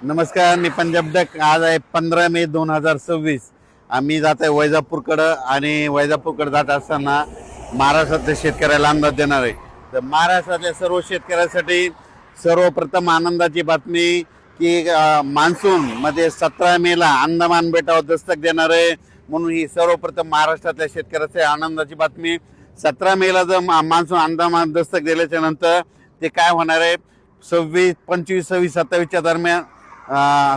नमस्कार, मी पंजाब डक. आज आहे 15 मे 2026. आम्ही जात आहे वैजापूरकडं आणि वैजापूरकडे जात असताना महाराष्ट्रातल्या शेतकऱ्याला अंदाज देणार आहे. तर महाराष्ट्रातल्या सर्व शेतकऱ्यांसाठी सर्वप्रथम आनंदाची बातमी की मान्सून मध्ये 17 मेला अंदमान बेटावर दस्तक देणार आहे. म्हणून ही सर्वप्रथम महाराष्ट्रातल्या शेतकऱ्याची आनंदाची बातमी. 17 मेला जर मान्सून अंदमान दस्तक दिल्याच्या नंतर ते काय होणार आहे, 26, 25, 26, 27च्या दरम्यान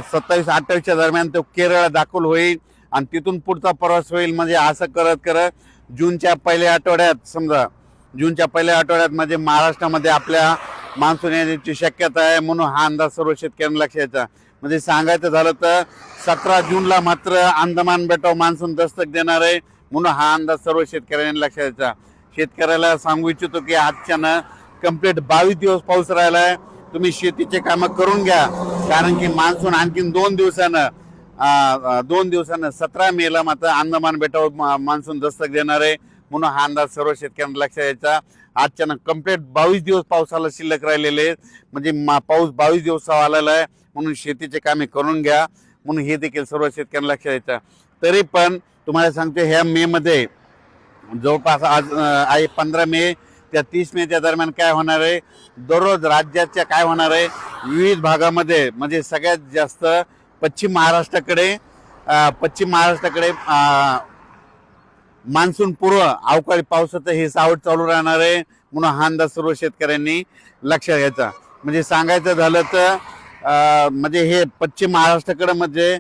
27-28च्या दरम्यान तो केरळ दाखल होईल आणि तिथून पुढचा प्रवास होईल. म्हणजे असं करत करत जूनच्या पहिल्या आठवड्यात म्हणजे महाराष्ट्रामध्ये आपल्या मान्सून येण्याची शक्यता आहे. म्हणून हा अंदाज सर्व शेतकऱ्यांना लक्षात यायचा. म्हणजे सांगायचं झालं तर 17 जूनला मात्र अंदमान बेटावर मान्सून दस्तक देणार आहे. म्हणून हा अंदाज सर्व शेतकऱ्यांनी लक्षात यायचा. शेतकऱ्याला सांगू इच्छितो की आजच्यानं कंप्लीट 22 दिवस पाऊस राहिला आहे. तुम्ही शेतीचे कामं करून घ्या, कारण की मान्सून आणखीन 2 दिवसानं 17 मेला मात्र अंदमान बेटावर मान्सून दस्तक देणार आहे. म्हणून हा अंदाज सर्व शेतकऱ्यांना लक्षात यायचा. आजच्यानं कंप्लीट 22 दिवस पावसाला शिल्लक राहिलेले आहेत. म्हणजे पाऊस 22 दिवसावर आलेला आहे. म्हणून शेतीचे कामे करून घ्या, म्हणून हे देखील सर्व शेतकऱ्यांना लक्षात यायचं. तरी पण तुम्हाला सांगते, ह्या मेमध्ये जवळपास आज आहे 15 मे त्या 30 मेच्या दरम्यान काय होणार आहे, दररोज राज्याच्या काय होणार आहे, विविध भागामध्ये म्हणजे सगळ्यात जास्त पश्चिम महाराष्ट्राकडे मान्सून पूर्व अवकाळी पावसाचं हे सावट चालू राहणार आहे. म्हणून हा अंदाज सर्व शेतकऱ्यांनी लक्षात घ्यायचा. म्हणजे सांगायचं झालं तर म्हणजे हे पश्चिम महाराष्ट्राकडे म्हणजे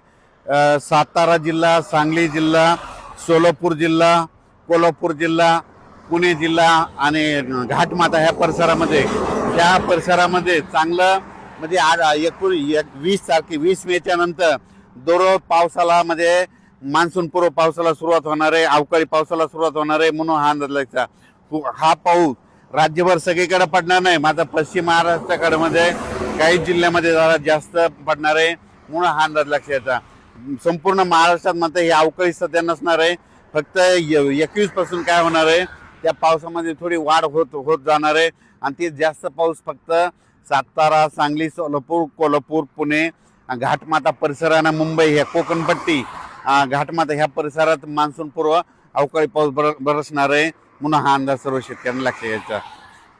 सातारा जिल्हा, सांगली जिल्हा, सोलापूर जिल्हा, कोल्हापूर जिल्हा, पुणे जिल्हा आणि घाटमाता ह्या परिसरामध्ये चांगलं म्हणजे आज 20 मेच्या नंतर दररोज पावसाला म्हणजे मान्सून पूर्व पावसाला सुरुवात होणार आहे, अवकाळी पावसाला सुरुवात होणार आहे. म्हणून हा अंदाज लक्षात. हा पाऊस राज्यभर सगळीकडे पडणार नाही, मात्र पश्चिम महाराष्ट्राकडे मध्ये काही जिल्ह्यामध्ये जरा जास्त पडणार आहे. म्हणून हा अंदाज लक्षात. संपूर्ण महाराष्ट्रात मात्र हे अवकाळी सध्या नसणार आहे. फक्त 21 पासून काय होणार आहे, त्या पावसामध्ये थोडी वाढ होत जाणार आहे. आणि ते जास्त पाऊस फक्त सातारा, सांगली, सोलापूर, कोल्हापूर, पुणे, घाटमाता परिसरानं मुंबई ह्या कोकणपट्टी घाटमाता ह्या परिसरात मान्सून पूर्व अवकाळी पाऊस बरसणार आहे. म्हणून हा अंदाज सर्व शेतकऱ्यांना लक्षात घ्यायचा.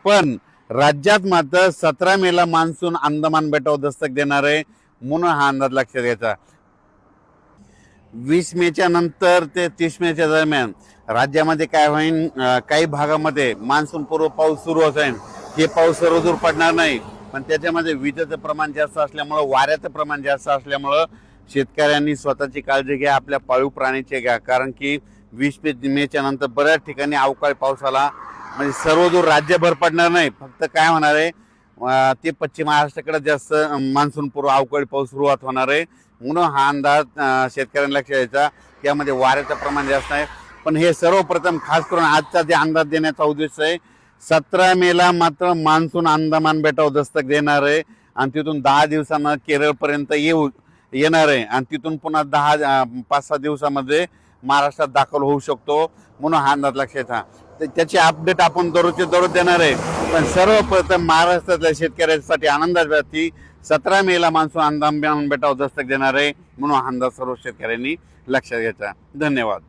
पण राज्यात मात्र 17 मेला मान्सून अंदमान बेटावर दस्तक देणार आहे. म्हणून हा अंदाज लक्षात घ्यायचा. 20 मेच्या नंतर ते 30 मेच्या दरम्यान राज्यामध्ये काय होईल, काही भागामध्ये मान्सून पूर्व पाऊस सुरू होईल. हे पाऊस सर्वदूर पडणार नाही, पण त्याच्यामध्ये विजेचं प्रमाण जास्त असल्यामुळं, वाऱ्याचं प्रमाण जास्त असल्यामुळं शेतकऱ्यांनी स्वतःची काळजी घ्या, आपल्या पाळीव प्राणीची घ्या. कारण की 20 मेच्या नंतर बऱ्याच ठिकाणी अवकाळी पावसाला म्हणजे सर्वदूर राज्यभर पडणार नाही. फक्त काय होणार आहे, ते पश्चिम महाराष्ट्राकडे जास्त मान्सून पूर्व अवकाळी पाऊस सुरुवात होणार आहे. म्हणून हा अंदाज शेतकऱ्यांना लक्षात द्यायचा. त्यामध्ये वाऱ्याचं प्रमाण जास्त आहे. पण हे सर्वप्रथम खास करून आजचा जे अंदाज देण्याचा उद्देश आहे, 17 मेला मात्र मान्सून अंदमान बेटावर दस्तक देणार आहे आणि तिथून 10 दिवसांना केरळपर्यंत येणार आहे आणि तिथून पुन्हा 5-6 दिवसामध्ये महाराष्ट्रात दाखल होऊ शकतो. म्हणून हा अंदाज लक्षात घ्या. तर त्याची अपडेट आपण दररोज देणार आहे. पण सर्वप्रथम महाराष्ट्रातल्या शेतकऱ्यांसाठी आनंदाची बातमी, 17 मेला मान्सून अंदमान बेटावर दस्तक देणार आहे. म्हणून हा अंदाज सर्व शेतकऱ्यांनी लक्षात घ्यायचा. धन्यवाद.